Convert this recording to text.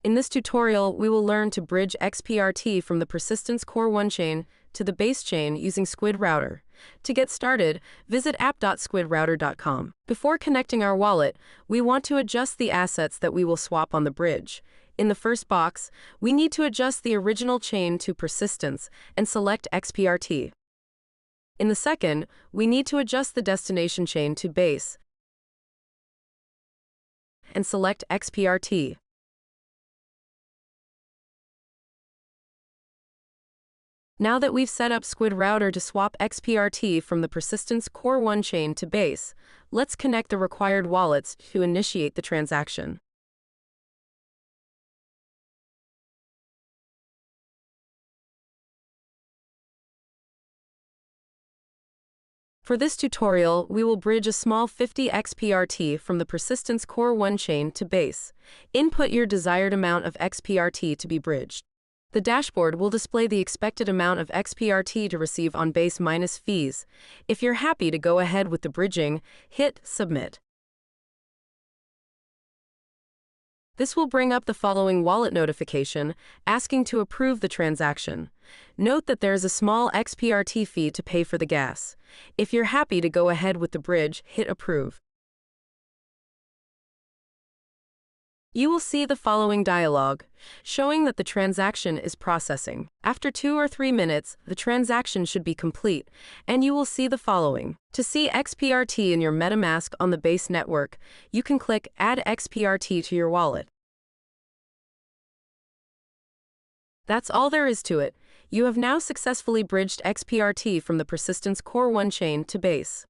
In this tutorial, we will learn to bridge XPRT from the Persistence Core 1 chain to the base chain using Squid Router. To get started, visit app.squidrouter.com. Before connecting our wallet, we want to adjust the assets that we will swap on the bridge. In the first box, we need to adjust the original chain to persistence and select XPRT. In the second, we need to adjust the destination chain to base and select XPRT. Now that we've set up Squid Router to swap XPRT from the Persistence Core 1 chain to base, let's connect the required wallets to initiate the transaction. For this tutorial, we will bridge a small 50 XPRT from the Persistence Core 1 chain to base. Input your desired amount of XPRT to be bridged. The dashboard will display the expected amount of XPRT to receive on base minus fees. If you're happy to go ahead with the bridging, hit Submit. This will bring up the following wallet notification, asking to approve the transaction. Note that there is a small XPRT fee to pay for the gas. If you're happy to go ahead with the bridge, hit Approve. You will see the following dialog, showing that the transaction is processing. After 2 or 3 minutes, the transaction should be complete, and you will see the following. To see XPRT in your Metamask on the base network, you can click Add XPRT to your wallet. That's all there is to it. You have now successfully bridged XPRT from the Persistence Core 1 chain to base.